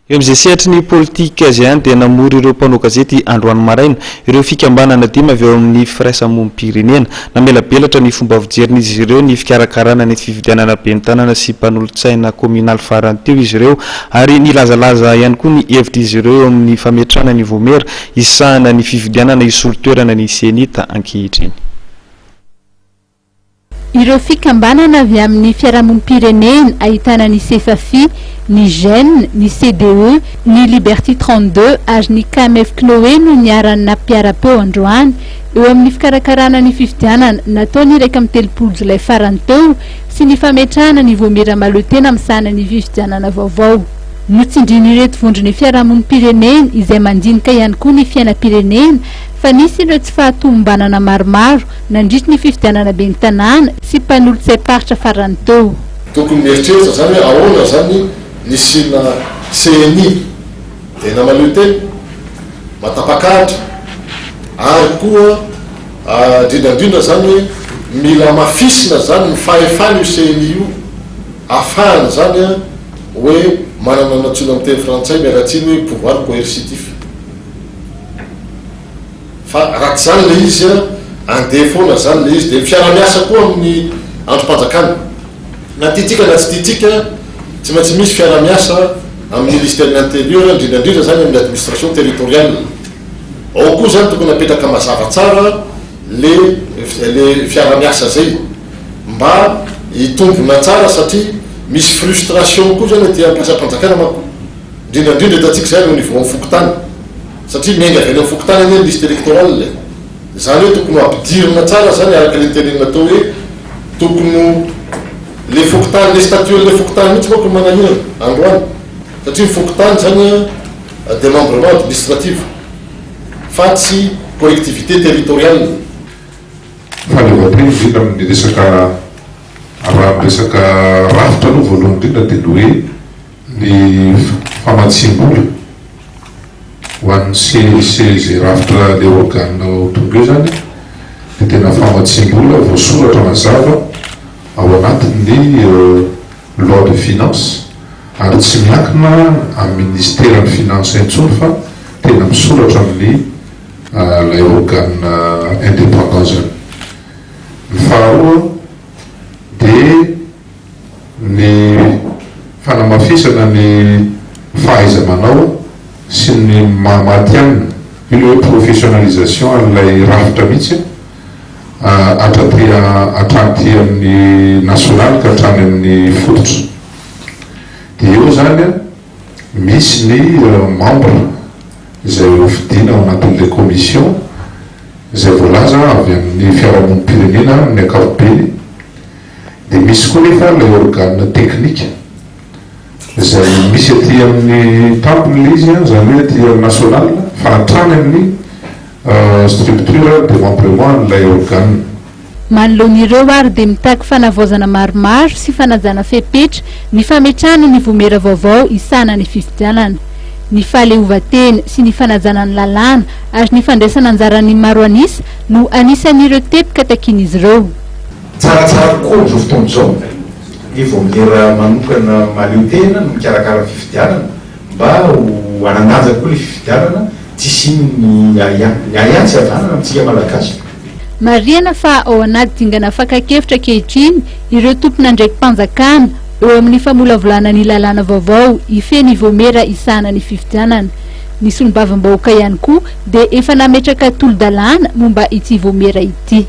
Eo amin'izay sehatry ny politika izay ihany dia namory ireo mpanao gazety Androany Maraina ireo fikambanana dimy avy eo amin'ny firaisamonim-pirenena namelabelatra ny fomba fijerin'izy ireo ny fikarakarana ny fifidianana ben'ny tanàna sy mpanolontsaina kominaly farany teo izy ireo ary nilazalaza ihany koa ny hevitry ireo eo amin'ny fametrana ny vomera isahana ny fifidianana isolo-toerana ny senita ankehitriny. Ireo fikambanana avy amin'ny fiarahamonim-pirenena ahitana ny CFAFI, ny GEN, ny CDE, ny Liberté 32 ary ny KMF Knoe no niarana mpiara-peo androany eo amin'ny fikarakarana ny fifidianana nataony iraika amin'ny 3 Jolay farany teo sy ny fametrahana ny vomera maloatena misahana ny fifidianana vaovao. Notsindrin'ireto vondrony fiarahamonim-pirenena izay mandinika ihany koa ny fiainam-pirenena fa nisy ireo tsy fahatombanana maromaro nandritra ny fifidianana ben'ny tanàna sy mpanolotsay-paritra farany teo. Tokony mieritreritra zany hoe ahoana zany ny sina CNI tena maloatena matapakatra ary koa indrindrandrindra zany hoe mila mafisina zany mifahefany io CNI io afahany zany hoe manana natsona amin'ny teny frantsay miaratsiny hoe pouvoir coercitif fa raky zany le izy andefona zany le izy de fiara-miasa koa amin'ny androm-panjakana na titika na tsy titika tsy maintsy misy fiara-miasa amin'ny ministère de l'intérieur indrindrandrindra zany amin'ny administration territoriale ao koa zany tokony apetraka mazava tsara le fiara-miasa zay mba hitombona tsara satria misy frustration koa zany ty ampiasa-panjakana mako indrindrandrindra hitantsika zany au niveau am'fokotany satria miainga avy any amin'ny fokotany ane liste électorale zany hoe tokony ampidirina tsara zany araka le tenenina atao hoe tokony le fokotany le statut le fokotany mihitsy mako manahirana androany satria fokotany zany démembrement administratif fa tsy collectivité territoriale. Fa levateny vita amin'ny resaka rafitra aloha voalohany indrindra dia hoe ny famatsim-bola ho an'ny zay rafitra le organe tonga eo zany dia tena famatsim-bola voasoratra mazava ao anatin'ny loi de finance ary tsy miankina amin'ny ministère ny finance intsony fa tena misoratra amin'ny lay organe indépendant zany. Ny faharoa dia ny fanamafisana ny fahaiza-manao sy ny mahamatianina io le hoe professionnalisation an'ilay rafitra mihitsy atranty amin'ny national ka hatrany amin'ny fototra. Dia eo zany misy ny membre izay fidina ao anatin'ilay commission izay voalaza avy amin'ny fiarahamonim-pirenena amin'ny ankapobeny. Dia misy koa nefa ilay organe technique izay misy aty amin'ny tampony izy zany hoe aty national fa hatrany amin'ny structure de membrement n'ilay organe. Manoloan'ireo ary dia mitaky fanavaozana maromaro sy fanajana fepetra ny fametrahana ny vomera vaovao isahana ny fifidianana, ny fahaleovan-tena sy ny fanajana ny lalàna ary ny fandraisana anjaran'ny maro anisa no anisan'ireo tepika takin'izy ireo. Tsaratsara koa amin'izao fotoana izao ny vomera manokana mahaleo-tena no mikarakara fifidianana mba ho anandanja koa le fifidianana tsisy ny ariantsy avanana amintsika malagasy. Mariana fa ao anaty dingana fakakevitra kehitriny ireo tompona ndraiky mpanjakana eo amin'ny famolavolana ny lalàna vaovao ifeny vomera isahana ny fifidianana. Ny solombavam-bahoaka ihany koa dia efa nametraka tolo-dalàna momba ity vomera ity.